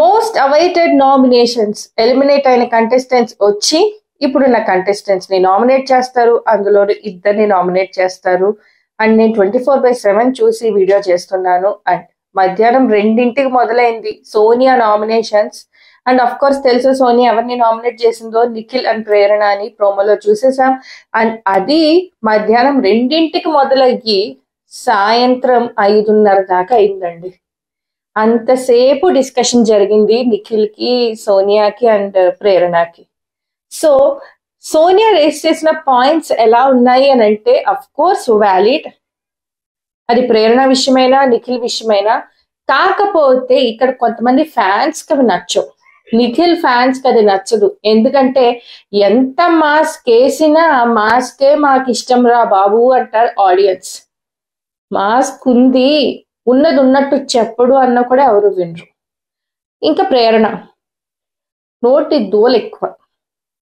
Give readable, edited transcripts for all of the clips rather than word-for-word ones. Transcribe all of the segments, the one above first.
Most awaited nominations, eliminate అయిన contestants వచ్చి ఇప్పుడున్న కంటెస్టెంట్స్ ని నామినేట్ చేస్తారు. అందులో ఇద్దరిని నామినేట్ చేస్తారు. అండ్ నేను 24/7 చూసి వీడియో చేస్తున్నాను. అండ్ మధ్యాహ్నం 2ంటికి మొదలైంది Sonia nominations. And of course తెలుసు సోనియా ఎవరిని నామినేట్ చేసిందో, నిఖిల్ అండ్ ప్రేరణ అని ప్రోమోలో చూసేసాం. అండ్ అది మధ్యాహ్నం 2ంటికి మొదలయ్యి సాయంత్రం 5:30 దాకా అయిందండి. అంతసేపు డిస్కషన్ జరిగింది నిఖిల్ కి, సోనియాకి అండ్ ప్రేరణకి. సో సోనియా రేస్ చేసిన పాయింట్స్ ఎలా ఉన్నాయి అని అంటే, అఫ్ కోర్స్ వ్యాలిడ్, అది ప్రేరణ విషయమైనా నిఖిల్ విషయమైనా. కాకపోతే ఇక్కడ కొంతమంది ఫ్యాన్స్ కి అవి నచ్చవు. నిఖిల్ ఫ్యాన్స్ కి అది నచ్చదు. ఎందుకంటే ఎంత మాస్క్ వేసినా ఆ మాస్కే మాకు ఇష్టం రా బాబు అంటారు ఆడియన్స్. మాస్క్ ఉంది, ఉన్నది ఉన్నట్టు చెప్పడు అన్న కూడా ఎవరు వినరు. ఇంకా ప్రేరణ నోటి దోలు ఎక్కువ,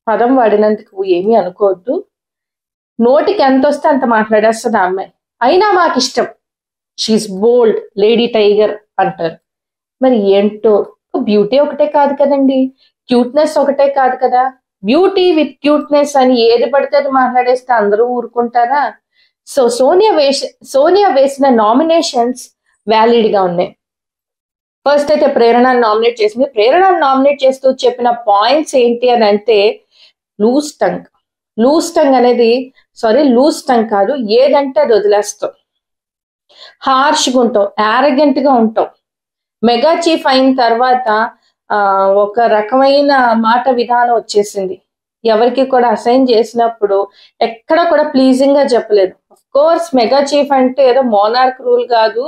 పదం వాడినందుకు ఏమీ అనుకోవద్దు. నోటికి ఎంత వస్తే అంత మాట్లాడేస్తుంది ఆ అమ్మాయి. అయినా మాకు ఇష్టం, షీఈస్ బోల్డ్, లేడీ టైగర్ అంటారు. మరి ఏంటో, బ్యూటీ ఒకటే కాదు కదండి, క్యూట్నెస్ ఒకటే కాదు కదా. బ్యూటీ విత్ క్యూట్నెస్ అని ఏది పడితే అది మాట్లాడేస్తే అందరూ ఊరుకుంటారా? సో సోనియా వేసిన నామినేషన్స్ వ్యాలిడ్ గా ఉన్నాయి. ఫస్ట్ అయితే ప్రేరణను నామినేట్ చేసింది. ప్రేరణను నామినేట్ చేస్తూ చెప్పిన పాయింట్స్ ఏంటి అని అంటే, లూజ్ టంగ్ అనేది, లూజ్ టంగ్ కాదు, ఏదంటే అది వదిలేస్తాం, హార్ష్గా ఉంటాం, యారగెంట్ గా ఉంటాం. మెగా చీఫ్ అయిన తర్వాత ఒక రకమైన మాట విధానం వచ్చేసింది. ఎవరికి కూడా అసైన్ చేసినప్పుడు ఎక్కడ కూడా ప్లీజింగ్ గా చెప్పలేదు. అఫ్ కోర్స్ మెగా చీఫ్ అంటే ఏదో మోనార్క్ రూల్ కాదు,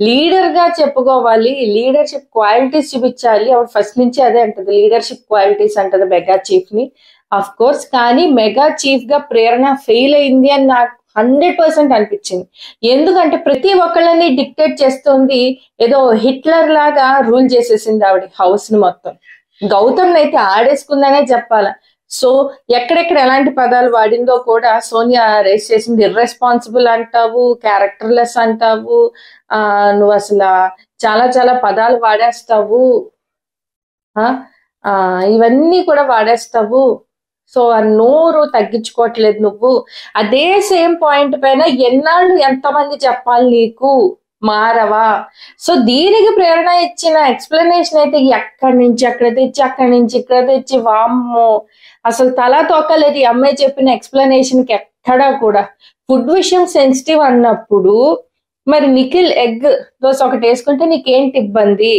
లీడర్ గా చెప్పుకోవాలి, లీడర్షిప్ క్వాలిటీస్ చూపించాలి. ఆవిడ ఫస్ట్ నుంచి అదే అంటది, లీడర్షిప్ క్వాలిటీస్ అంటది మెగా చీఫ్ ని. అఫ్ కోర్స్ కానీ మెగా చీఫ్ గా ప్రేరణ ఫెయిల్ అయింది అని నాకు 100% అనిపించింది. ఎందుకంటే ప్రతి ఒక్కళ్ళని డిక్టేట్ చేస్తుంది, ఏదో హిట్లర్ లాగా రూల్ చేసేసింది ఆవిడ హౌస్ ని మొత్తం. గౌతమ్ అయితే ఆడేసుకుందనే చెప్పాల. సో ఎక్కడెక్కడ ఎలాంటి పదాలు వాడిందో కూడా సోనియా రేస్ చేసింది. ఇర్రెస్పాన్సిబుల్ అంటావు, క్యారెక్టర్లెస్ అంటావు, నువ్వు అసలు చాలా చాలా పదాలు వాడేస్తావు, ఇవన్నీ కూడా వాడేస్తావు. సో ఆ నోరు తగ్గించుకోవట్లేదు నువ్వు. అదే సేమ్ పాయింట్ పైన ఎన్నాళ్ళు ఎంతమంది చెప్పాలి నీకు, మారవా? సో దీనికి ప్రేరణ ఇచ్చిన ఎక్స్ప్లెనేషన్ అయితే ఎక్కడి నుంచి అక్కడ తెచ్చి, అక్కడి నుంచి ఇక్కడ తెచ్చి, వామ్మో అసలు తలా తోకలేదు ఈ అమ్మాయి చెప్పిన ఎక్స్ప్లెనేషన్ కి ఎక్కడా కూడా. ఫుడ్ విషయం సెన్సిటివ్ అన్నప్పుడు మరి నిఖిల్ ఎగ్ దోశ ఒకటి వేసుకుంటే నీకేంటి ఇబ్బంది?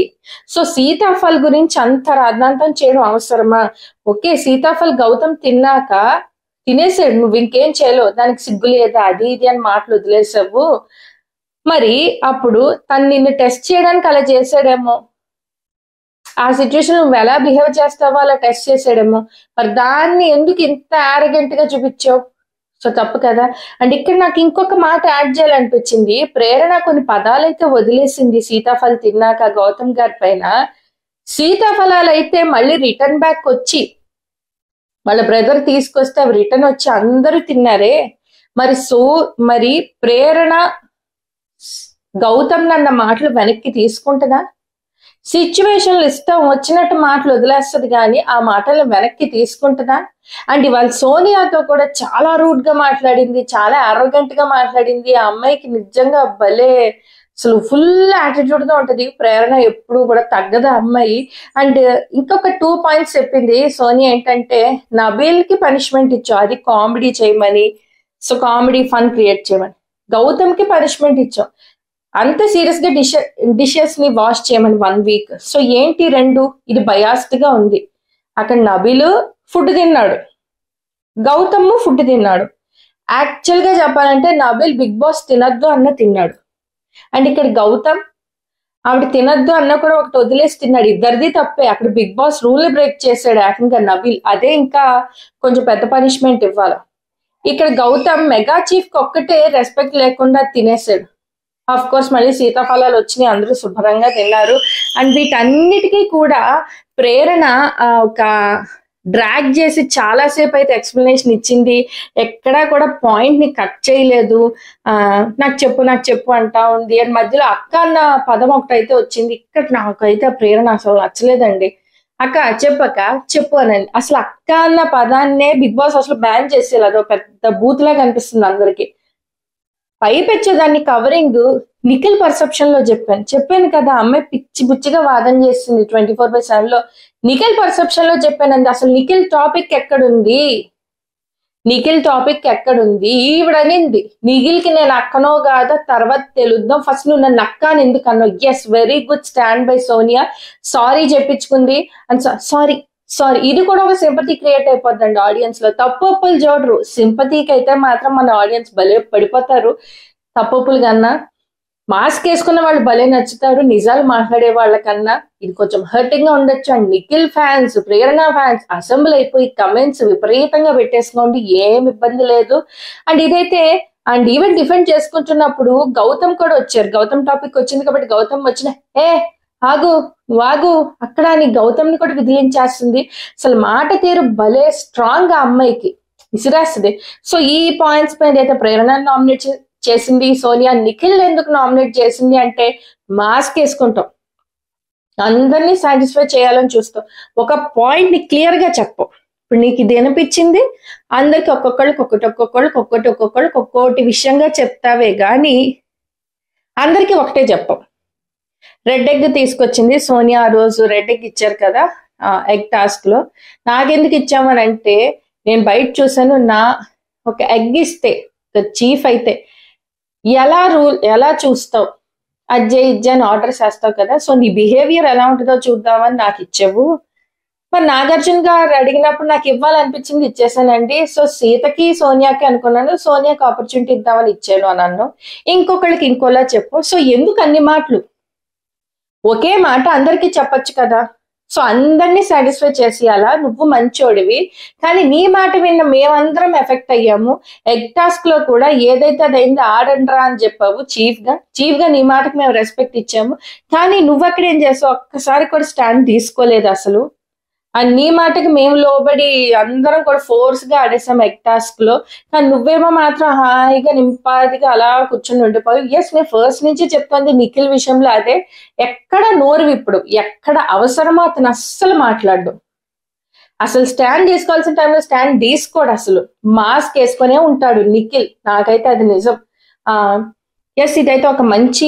సో సీతాఫల్ గురించి అంత రాద్ధాంతం చేయడం అవసరమా? ఓకే, సీతాఫల్ గౌతమ్ తిన్నాక తినేసాడు, నువ్వు ఇంకేం చేయలేవు, దానికి సిగ్గు లేదా, అది ఇది అని మాటలు వదిలేసావు. మరి అప్పుడు తను నిన్ను టెస్ట్ చేయడానికి అలా చేసాడేమో, ఆ సిచ్యువేషన్ నువ్వు ఎలా బిహేవ్ చేస్తావో అలా టెస్ట్ చేసాడేమో. మరి దాన్ని ఎందుకు ఇంత ఆరగెంట్ గా చూపించావు? సో తప్పు కదా. అండ్ ఇక్కడ నాకు ఇంకొక మాట యాడ్ చేయాలనిపించింది. ప్రేరణ కొన్ని పదాలు అయితే వదిలేసింది సీతాఫల్ తిన్నాక గౌతమ్ గారి పైన. సీతాఫలాలు అయితే మళ్ళీ రిటర్న్ బ్యాక్ వచ్చి వాళ్ళ బ్రదర్ తీసుకొస్తే అవి రిటర్న్ వచ్చి అందరూ తిన్నారే. మరి ప్రేరణ గౌతమ్ అన్న మాటలు వెనక్కి తీసుకుంటుందా? సిచ్యువేషన్లు ఇష్టం వచ్చినట్టు మాటలు వదిలేస్తుంది కానీ ఆ మాటలు వెనక్కి తీసుకుంటుందా? అండ్ ఇవాళ సోనియాతో కూడా చాలా రూడ్ గా మాట్లాడింది, చాలా అరోగెంట్ గా మాట్లాడింది. ఆ అమ్మాయికి నిజంగా భలే అసలు ఫుల్ యాటిట్యూడ్ గా ఉంటది. ప్రేరణ ఎప్పుడు కూడా తగ్గదు అమ్మాయి. అండ్ ఇంకొక 2 పాయింట్స్ చెప్పింది సోనియా ఏంటంటే, నబీల్ కి పనిష్మెంట్ ఇచ్చావు, అది కామెడీ చేయమని, సో కామెడీ ఫన్ క్రియేట్ చేయమని. గౌతమ్ కి పనిష్మెంట్ ఇచ్చావు, అంత సీరియస్ గా డిషెస్ ని వాష్ చేయమని 1 వీక్. సో ఏంటి రెండు? ఇది బయాస్డ్ గా ఉంది. అక్కడ నబీల్ ఫుడ్ తిన్నాడు, గౌతమ్ ఫుడ్ తిన్నాడు. యాక్చువల్ గా చెప్పాలంటే నబీల్ బిగ్ బాస్ తినద్దు అన్న తిన్నాడు. అండ్ ఇక్కడ గౌతమ్ ఆవిడ తినద్దు అన్న కూడా ఒకటి వదిలేసి తిన్నాడు. ఇద్దరిది తప్పే. అక్కడ బిగ్ బాస్ రూల్ బ్రేక్ చేశాడు ఏకంగా నబీల్. అదే ఇంకా కొంచెం పెద్ద పనిష్మెంట్ ఇవ్వాలి. ఇక్కడ గౌతమ్ మెగా చీఫ్ కి ఒక్కటే రెస్పెక్ట్ లేకుండా తినేసాడు. ఆఫ్ కోర్స్ మళ్ళీ సీతాఫలాలు వచ్చినాయి, అందరూ శుభ్రంగా తిన్నారు. అండ్ వీటన్నిటికీ కూడా ప్రేరణ ఒక డ్రాగ్ చేసి చాలాసేపు అయితే ఎక్స్ప్లెనేషన్ ఇచ్చింది, ఎక్కడా కూడా పాయింట్ ని కట్ చేయలేదు. నాకు చెప్పు అంటా ఉంది. అండ్ మధ్యలో అక్క అన్న పదం ఒకటైతే వచ్చింది. ఇక్కడ నాకైతే ఆ ప్రేరణ అసలు నచ్చలేదండి. అక్క చెప్పు అనండి. అసలు అక్క అన్న పదాన్నే బిగ్ బాస్ అసలు బ్యాన్ చేసేది, అదో పెద్ద బూత్ లా కనిపిస్తుంది అందరికి. పైపెచ్చేదాన్ని కవరింగ్ నిఖిల్ పర్సెప్షన్ లో చెప్పాను కదా, అమ్మాయి పిచ్చి బుచ్చిగా వాదన చేస్తుంది 24/7 లో. నిఖిల్ పర్సెప్షన్ లో చెప్పానండి. అసలు నిఖిల్ టాపిక్ ఎక్కడుంది? ఈవిడనింది నిఖిల్కి నేను అక్కనో కాదా తర్వాత తెలుద్దాం, ఫస్ట్ నువ్వు నన్ను అక్క అని ఎందుకు అన్నావు. Yes, very good stand by Sonia. Sorry చెప్పించుకుంది. అండ్ సారీ ఇది కూడా ఒక సింపతి క్రియేట్ అయిపోద్దండి ఆడియన్స్ లో. తప్పులు చూడరు, సింపతికి అయితే మాత్రం మన ఆడియన్స్ భలే పడిపోతారు. తప్పులు కన్నా మాస్క్ వేసుకున్న వాళ్ళు భలే నచ్చుతారు నిజాలు మాట్లాడే వాళ్ళకన్నా. ఇది కొంచెం హర్టింగ్ గా ఉండొచ్చు. And Nikhil fans, Prerana fans assembly అయిపోయి కమెంట్స్ విపరీతంగా పెట్టేసుకోండి, ఏం ఇబ్బంది లేదు. అండ్ ఇదైతే ఈవెన్ డిఫెండ్ చేసుకుంటున్నప్పుడు గౌతమ్ కూడా వచ్చారు. గౌతమ్ టాపిక్ వచ్చింది కాబట్టి గౌతమ్ వచ్చిన వాగు అక్కడ అని గౌతమ్ ని కూడా విదిలించేస్తుంది. అసలు మాట తీరు భలే స్ట్రాంగ్ గా అమ్మాయికి విసిరేస్తుంది. సో ఈ పాయింట్స్ పైన అయితే ప్రేరణ నామినేట్ చేసింది సోనియా. నిఖిల్ ఎందుకు నామినేట్ చేసింది అంటే మాస్క్ వేసుకుంటాం, అందరినీ సాటిస్ఫై చేయాలని చూస్తాం. ఒక పాయింట్ ని క్లియర్ గా చెప్పు. ఇప్పుడు నీకు ఇది అనిపించింది, అందరికి ఒక్కొక్కటి విషయంగా చెప్తావే గాని అందరికి ఒకటే చెప్పం. రెడ్ ఎగ్ తీసుకొచ్చింది సోనియా. ఆ రోజు రెడ్ ఎగ్ ఇచ్చారు కదా ఎగ్ టాస్క్ లో. నాకెందుకు ఇచ్చామని అంటే నేను బయట చూసాను, ఒక ఎగ్ ఇస్తే చీఫ్ అయితే ఎలా చూస్తావు, అజ్జే అని ఆర్డర్ చేస్తావు కదా, సో నీ బిహేవియర్ ఎలా ఉంటుందో చూద్దామని నాకు ఇచ్చావు. మరి నాగార్జున గారు అడిగినప్పుడు నాకు ఇవ్వాలనిపించింది, ఇచ్చేసానండి. సో సీతకి సోనియాకి అనుకున్నాను, సోనియాకి ఆపర్చునిటీ ఇద్దామని ఇచ్చాను అని అన్నాను. ఇంకొకళ్ళకి ఇంకోలా చెప్పు. సో ఎందుకు అన్ని మాటలు? ఒకే మాట అందరికీ చెప్పొచ్చు కదా. సో అందరినీ సాటిస్ఫై చేసేయాలా? నువ్వు మంచోడివి, కానీ నీ మాట విన్న మేమందరం ఎఫెక్ట్ అయ్యాము. ఎగ్ టాస్క్ లో కూడా ఏదైతే అదైందో ఆడండ్రా అని చెప్పావు. చీఫ్ గా నీ మాటకు మేము రెస్పెక్ట్ ఇచ్చాము, కానీ నువ్వు అక్కడ ఏం చేసావు? ఒక్కసారి కూడా స్టాండ్ తీసుకోలేదు అసలు. అండ్ నీ మాటకి మేము లోబడి అందరం కూడా ఫోర్స్ గా ఆడేసాం ఎగ్ టాస్క్ లో, కానీ నువ్వేమో మాత్రం హాయిగా నింపాదిగా అలా కూర్చొని ఉండిపోయి. ఎస్, నేను ఫస్ట్ నుంచి చెప్తుంది నిఖిల్ విషయంలో అదే. ఎక్కడ నోరు విప్పుడు, ఎక్కడ అవసరమో అతను అస్సలు మాట్లాడు. అసలు స్టాండ్ తీసుకోవాల్సిన టైంలో స్టాండ్ తీసుకోడు. అసలు మాస్క్ వేసుకునే ఉంటాడు నిఖిల్. నాకైతే అది నిజం. ఎస్, ఇదైతే ఒక మంచి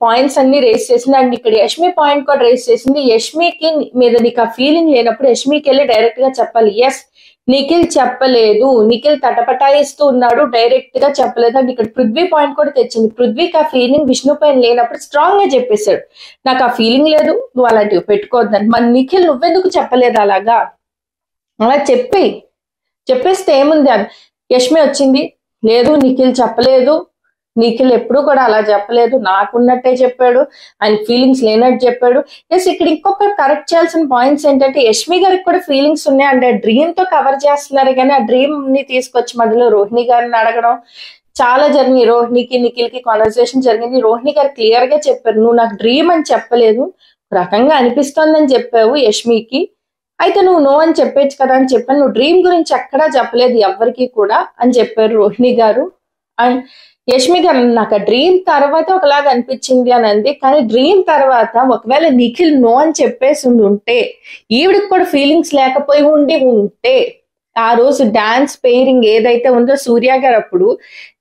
పాయింట్స్ అన్ని రేస్ చేసింది. అండ్ ఇక్కడ యష్మి పాయింట్ కూడా రేస్ చేసింది. యష్మికి మీద నీకు ఆ ఫీలింగ్ లేనప్పుడు యష్మికి వెళ్ళి డైరెక్ట్ గా చెప్పాలి. ఎస్, నిఖిల్ చెప్పలేదు, నిఖిల్ తటపటాయిస్తూ ఉన్నాడు, డైరెక్ట్ గా చెప్పలేదు. అండ్ ఇక్కడ పృథ్వీ పాయింట్ కూడా తెచ్చింది. పృథ్వీకి ఆ ఫీలింగ్ విష్ణు పైన లేనప్పుడు స్ట్రాంగ్ గా చెప్పేశాడు, నాకు ఆ ఫీలింగ్ లేదు, నువ్వు అలాంటివి పెట్టుకోవద్దని. మరి నిఖిల్ నువ్వెందుకు చెప్పలేదు? అలా చెప్పేస్తే ఏముంది అని. యష్మి వచ్చింది, లేదు నిఖిల్ చెప్పలేదు, నిఖిల్ ఎప్పుడు కూడా అలా చెప్పలేదు, నాకున్నట్టే చెప్పాడు, ఆయన ఫీలింగ్స్ లేనట్టు చెప్పాడు. ఎస్, ఇక్కడ ఇంకొక కరెక్ట్ చేయాల్సిన పాయింట్స్ ఏంటంటే యష్మి గారికి కూడా ఫీలింగ్స్ ఉన్నాయి. అంటే డ్రీమ్ తో కవర్ చేస్తున్నారు, కానీ ఆ డ్రీమ్ ని తీసుకొచ్చి మధ్యలో రోహిణి గారిని అడగడం చాలా జరిగింది. రోహిణికి నిఖిల్ కి కాన్వర్సేషన్ జరిగింది. రోహిణి గారు క్లియర్ గా చెప్పారు, నువ్వు నాకు డ్రీమ్ అని చెప్పలేదు, రకంగా అనిపిస్తోందని చెప్పావు యష్మికి, అయితే నువ్వు నో అని చెప్పేచ్చు కదా అని చెప్పాను. నువ్వు డ్రీమ్ గురించి ఎక్కడా చెప్పలేదు ఎవరికి కూడా అని చెప్పారు రోహిణి గారు. అండ్ యష్మి గారు, నాకు ఆ డ్రీమ్ తర్వాత ఒకలాగా అనిపించింది అని అంది, కానీ డ్రీమ్ తర్వాత ఒకవేళ నిఖిల్ నో అని చెప్పేసి ఉంటే, ఈవిడికి కూడా ఫీలింగ్స్ లేకపోయి ఉంటే, ఆ రోజు డాన్స్ పేరింగ్ ఏదైతే ఉందో సూర్య గారు అప్పుడు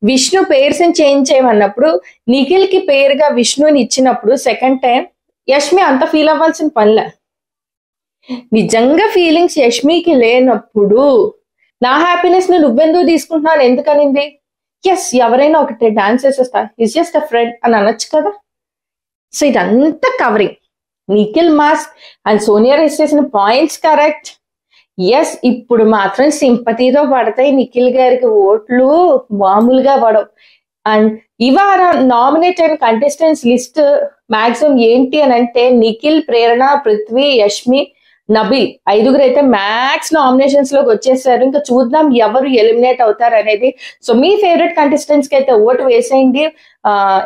విష్ణు పేర్స్ చేంజ్ చేయమన్నప్పుడు నిఖిల్ కి పేరుగా విష్ణుని ఇచ్చినప్పుడు సెకండ్ టైం యష్మి అంత ఫీల్ అవ్వాల్సిన పనిలే. నిజంగా ఫీలింగ్స్ యష్మికి లేనప్పుడు నా హ్యాపీనెస్ ని నువ్వెందుకు తీసుకుంటున్నాను ఎందుకనింది? ఎస్, ఎవరైనా ఒకటే డాన్స్ చేసేస్తా, ఇస్ జస్ట్ అ ఫ్రెండ్ అని అనొచ్చు కదా. సో ఇదంతా covering. Nikhil mask and Sonia raise చేసిన పాయింట్స్ కరెక్ట్. ఎస్, ఇప్పుడు మాత్రం సింపతితో పడతాయి నిఖిల్ గారికి ఓట్లు, మామూలుగా పడవు. అండ్ ఇవాళ నామినేట్ అయిన కంటెస్టెంట్స్ లిస్ట్ మాక్సిమం ఏంటి అని అంటే నిఖిల్, ప్రేరణ, పృథ్వీ, యష్మి, నబిల్, 5గురు అయితే మ్యాక్స్ నామినేషన్స్ లోకి వచ్చేసారు. ఇంకా చూద్దాం ఎవరు ఎలిమినేట్ అవుతారు అనేది. సో మీ ఫేవరెట్ కంటెస్టెంట్స్ కి అయితే ఓటు వేసేయండి.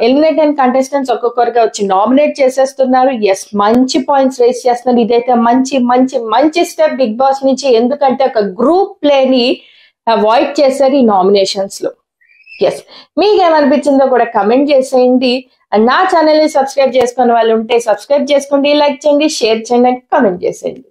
ఎలిమినేట్ అయిన కంటెస్టెంట్స్ ఒక్కొక్కరుగా వచ్చి నామినేట్ చేసేస్తున్నారు. ఎస్, మంచి పాయింట్స్ రేస్ చేస్తున్నారు. ఇదైతే మంచి మంచి మంచి స్టెప్ బిగ్ బాస్ నుంచి. ఎందుకంటే ఒక గ్రూప్ ప్లేని అవాయిడ్ చేశారు ఈ నామినేషన్స్ లో. ఎస్, మీకేమనిపించిందో కూడా కమెంట్ చేసేయండి. అండ్ నా ఛానల్ ని సబ్స్క్రైబ్ చేసుకునే వాళ్ళు ఉంటే సబ్స్క్రైబ్ చేసుకోండి, లైక్ చేయండి, షేర్ చేయండి, అండ్ కమెంట్ చేసేయండి.